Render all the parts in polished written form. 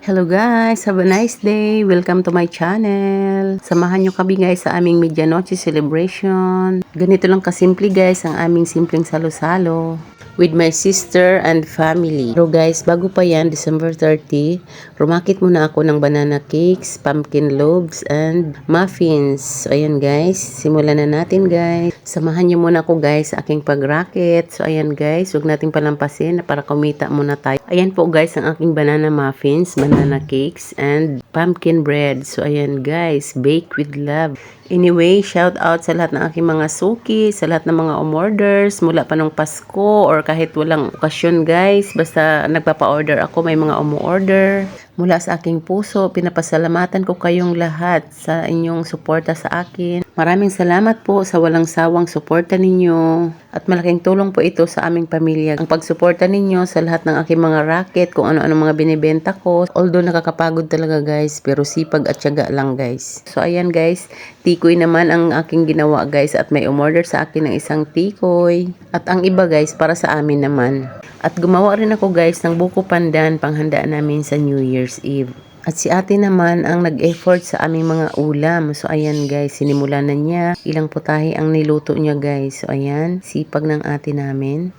Hello guys, have a nice day. Welcome to my channel. Samahan nyo kami guys sa aming Medianoche celebration. Ganito lang kasimple guys ang aming simpleng salo-salo with my sister and family. Pero guys, bago pa yan, December 30, rumakit muna ako ng banana cakes, pumpkin loaves, and muffins. So ayan guys, simulan na natin guys. Samahan nyo muna ako guys sa aking pag-racket. So ayan guys, huwag nating palampasin para kumita muna tayo. Ayan po guys ang aking banana muffins, banana cakes, and pumpkin bread. So ayan guys, bake with love. Anyway, shout out sa lahat ng aking mga suki, sa lahat ng mga umorders, mula pa nung Pasko or kahit walang okasyon guys. Basta nagpapa-order ako, may mga umu-order. Mula sa aking puso, pinapasalamatan ko kayong lahat sa inyong suporta sa akin. Maraming salamat po sa walang sawang suporta ninyo. At malaking tulong po ito sa aming pamilya. Ang pagsuporta ninyo sa lahat ng aking mga racket, kung ano-ano mga binibenta ko. Although nakakapagod talaga guys, pero sipag at tiyaga lang guys. So ayan guys, tikoy naman ang aking ginawa guys at may umorder sa akin ng isang tikoy. At ang iba guys, para sa amin naman. At gumawa rin ako guys ng buko pandan panghandaan namin sa New Year's Eve. At si ate naman ang nag-effort sa aming mga ulam. So ayan guys, sinimulan na niya. Ilang putahe ang niluto niya guys. So ayan, sipag ng ate namin.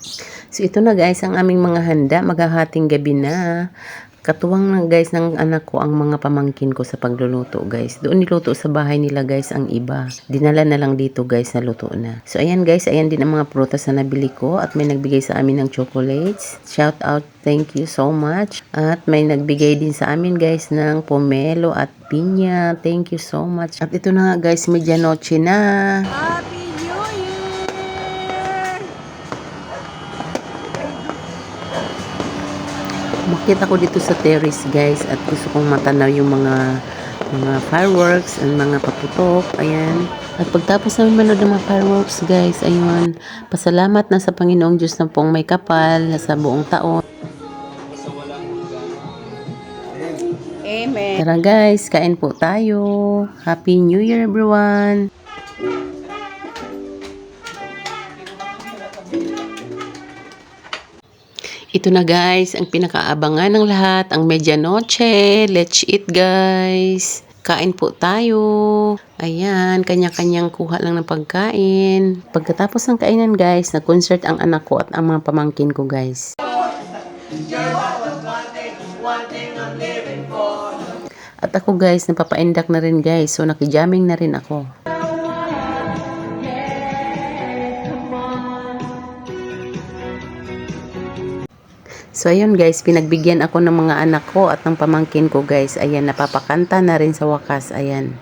So ito na guys ang aming mga handa. Maghahating gabi na. Katuwang na guys ng anak ko ang mga pamangkin ko sa pagluluto guys. Doon niluto sa bahay nila guys ang iba. Dinala na lang dito guys na luto na. So ayan guys, ayan din ang mga prutas na nabili ko. At may nagbigay sa amin ng chocolates. Shout out, thank you so much. At may nagbigay din sa amin guys ng pomelo at pinya. Thank you so much. At ito na nga guys, medianoche na. Happy New Year! Umakyat ako dito sa terrace guys at gusto kong matanaw yung mga fireworks and mga paputok. Ayan. At pagtapos namin manood ng mga fireworks guys, ayun, pasalamat na sa Panginoong Diyos na pong may kapal sa buong taon. Amen. Tara guys, kain po tayo. Happy New Year everyone! Ito na guys, ang pinakaabangan ng lahat, ang medianoche. Let's eat guys. Kain po tayo. Ayan, kanya-kanyang kuha lang ng pagkain. Pagkatapos ng kainan guys, nag-concert ang anak ko at ang mga pamangkin ko guys. At ako guys, napapa-endak na rin guys. So nakijamming na rin ako. So ayun guys, pinagbigyan ako ng mga anak ko at ng pamangkin ko guys. Ayan, napapakanta na rin sa wakas. Ayan.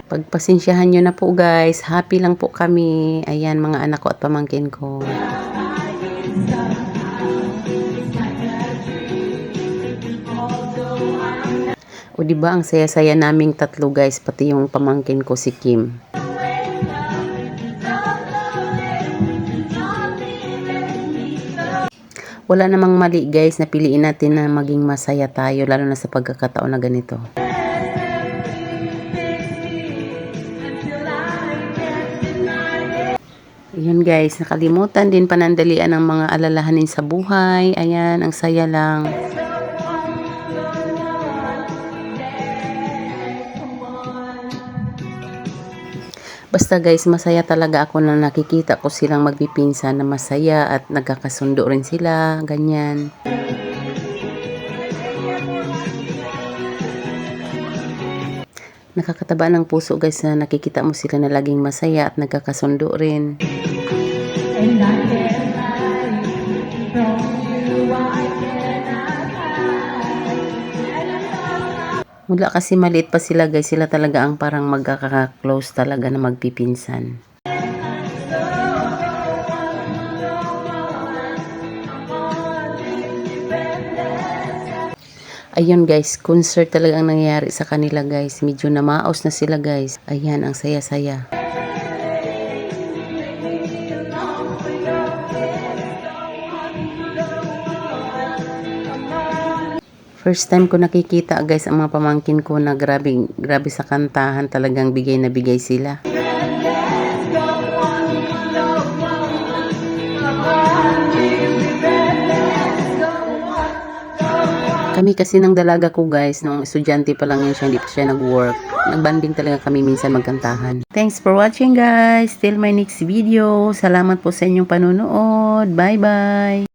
Pagpasensyahan nyo na po guys. Happy lang po kami. Ayan, mga anak ko at pamangkin ko. O diba ang saya-saya naming tatlo guys, pati yung pamangkin ko si Kim. Wala namang mali guys, napiliin natin na maging masaya tayo lalo na sa pagkakataon na ganito. Ayun guys, nakalimutan din panandalian ng mga alalahanin sa buhay. Ayan, ang saya lang. Basta guys, masaya talaga ako na nakikita ko silang magpipinsan na masaya at nagkakasundo rin sila, ganyan. Nakakataba ng puso guys na nakikita mo sila na laging masaya at nagkakasundo rin. Mula kasi maliit pa sila guys, sila talaga ang parang magkaka-close talaga na magpipinsan. Ayun guys, concert talaga ang nangyayari sa kanila guys. Medyo namaos na sila guys. Ayan, ang saya-saya. First time ko nakikita guys ang mga pamangkin ko na grabe sa kantahan, talagang bigay na bigay sila. Kami kasi ng dalaga ko guys, nung estudyante pa lang yun siya, hindi pa siya nag-work. Nagbanding talaga kami minsan magkantahan. Thanks for watching guys. Till my next video. Salamat po sa inyong panunood. Bye bye.